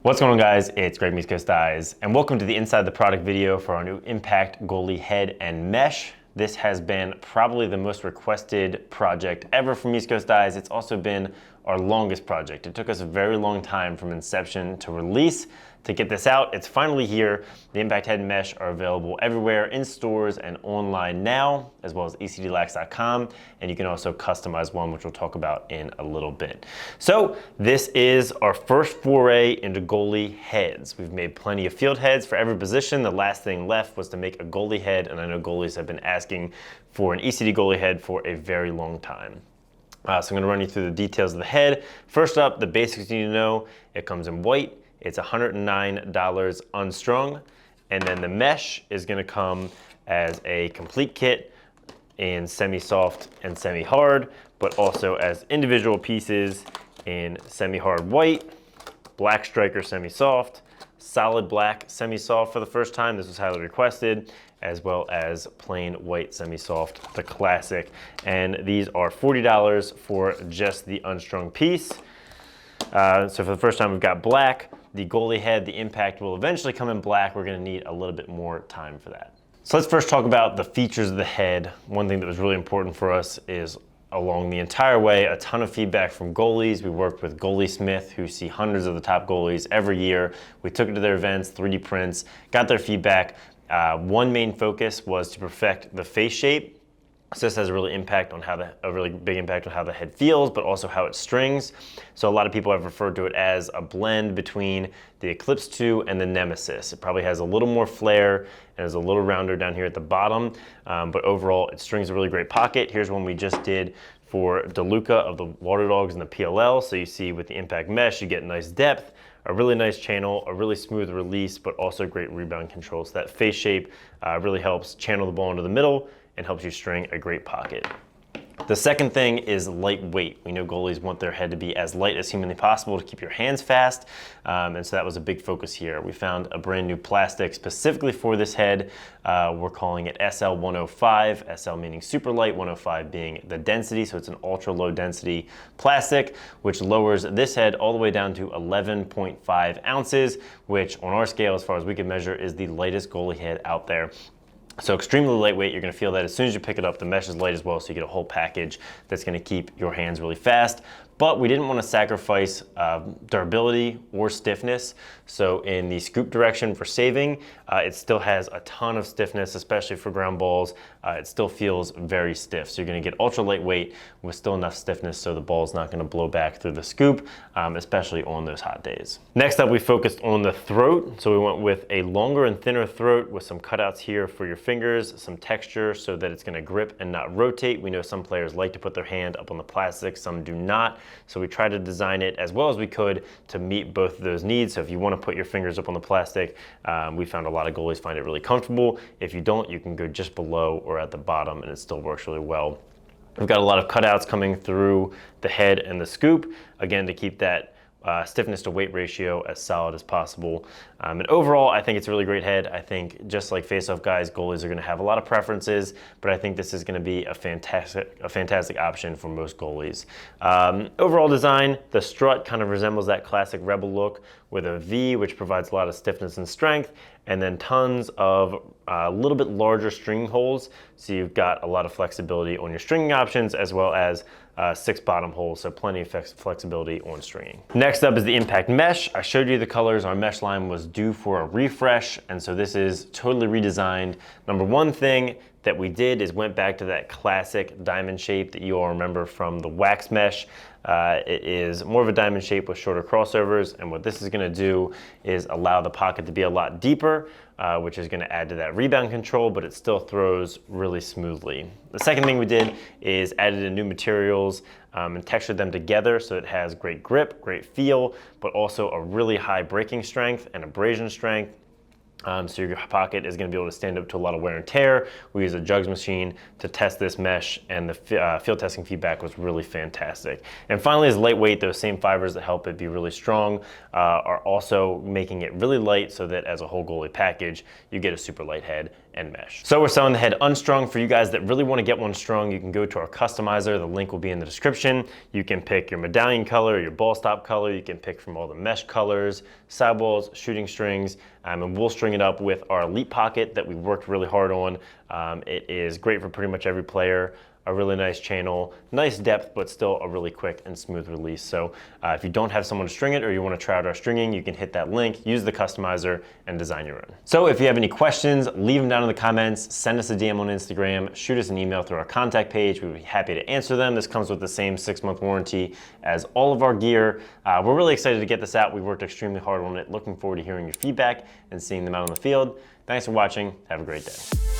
What's going on, guys? It's Greg from East Coast Eyes, and welcome to the Inside the Product video for our new Impact goalie head and mesh. This has been probably the most requested project ever from East Coast Eyes. It's also been our longest project. It took us a very long time from inception to release to get this out. It's finally here. The Impact head and mesh are available everywhere in stores and online now, as well as ECDLacrosse.com, and you can also customize one, which we'll talk about in a little bit. So this is our first foray into goalie heads. We've made plenty of field heads for every position. The last thing left was to make a goalie head, and I know goalies have been asking for an ECD goalie head for a very long time. So I'm going to run you through the details of the head. First up, the basics you need to know. It comes in white. It's $109 unstrung. And then the mesh is going to come as a complete kit in semi-soft and semi-hard, but also as individual pieces in semi-hard white, black striker semi-soft, solid black semi-soft for the first time. This was highly requested, as well as plain white semi-soft, the classic. And these are $40 for just the unstrung piece. So for the first time, we've got black. The goalie head, the Impact, will eventually come in black. We're gonna need a little bit more time for that. So let's first talk about the features of the head. One thing that was really important for us is along the entire way, a ton of feedback from goalies. We worked with Goalie Smith, who see hundreds of the top goalies every year. We took it to their events, 3D prints, got their feedback. One main focus was to perfect the face shape. So this has a really big impact on how the head feels, but also how it strings. So a lot of people have referred to it as a blend between the Eclipse 2 and the Nemesis. It probably has a little more flair and is a little rounder down here at the bottom, but overall it strings a really great pocket. Here's one we just did for DeLuca of the Water Dogs and the PLL. So you see with the Impact mesh, you get nice depth, a really nice channel, a really smooth release, but also great rebound control. So that face shape really helps channel the ball into the middle and helps you string a great pocket. The second thing is lightweight. We know goalies want their head to be as light as humanly possible to keep your hands fast, and so that was a big focus here. We found a brand new plastic specifically for this head. We're calling it SL 105, SL meaning super light, 105 being the density, so it's an ultra low density plastic, which lowers this head all the way down to 11.5 ounces, which on our scale, as far as we can measure, is the lightest goalie head out there. So extremely lightweight. You're going to feel that as soon as you pick it up. The mesh is light as well, so you get a whole package that's going to keep your hands really fast. But we didn't want to sacrifice durability or stiffness. So in the scoop direction for saving, it still has a ton of stiffness, especially for ground balls. It still feels very stiff. So you're going to get ultra lightweight with still enough stiffness so the ball's not going to blow back through the scoop, especially on those hot days. Next up, we focused on the throat. So we went with a longer and thinner throat with some cutouts here for your fingers, some texture so that it's going to grip and not rotate. We know some players like to put their hand up on the plastic, some do not. So we tried to design it as well as we could to meet both of those needs. So if you want to put your fingers up on the plastic, we found a lot of goalies find it really comfortable. If you don't, you can go just below or at the bottom and it still works really well. We've got a lot of cutouts coming through the head and the scoop, again, to keep that stiffness to weight ratio as solid as possible. And overall, I think it's a really great head. I think just like face-off guys, goalies are going to have a lot of preferences, but I think this is going to be a fantastic option for most goalies. Overall design, the strut kind of resembles that classic Rebel look with a V, which provides a lot of stiffness and strength, and then tons of a little bit larger stringing holes. So you've got a lot of flexibility on your stringing options, as well as 6 bottom holes, so plenty of flexibility on stringing. Next up is the Impact mesh. I showed you the colors. Our mesh line was due for a refresh, and so this is totally redesigned. Number one thing that we did is went back to that classic diamond shape that you all remember from the wax mesh. It is more of a diamond shape with shorter crossovers, and what this is going to do is allow the pocket to be a lot deeper, which is going to add to that rebound control, but it still throws really smoothly. The second thing we did is added in new materials and textured them together so it has great grip, great feel, but also a really high breaking strength and abrasion strength. So your pocket is going to be able to stand up to a lot of wear and tear. We use a jugs machine to test this mesh, and the field testing feedback was really fantastic. And finally, is lightweight. Those same fibers that help it be really strong are also making it really light so that as a whole goalie package, you get a super light head and mesh. So we're selling the head unstrung. For you guys that really want to get one strung, you can go to our customizer. The link will be in the description. You can pick your medallion color, your ball stop color. You can pick from all the mesh colors, sidewalls, shooting strings, and we'll string it up with our Elite Pocket that we worked really hard on. It is great for pretty much every player. A really nice channel, nice depth, but still a really quick and smooth release. So if you don't have someone to string it or you want to try out our stringing, you can hit that link, use the customizer, and design your own. So if you have any questions, leave them down in the comments, send us a DM on Instagram, shoot us an email through our contact page. We'd be happy to answer them. This comes with the same 6-month warranty as all of our gear. We're really excited to get this out. We worked extremely hard on it. Looking forward to hearing your feedback and seeing them out on the field. Thanks for watching. Have a great day.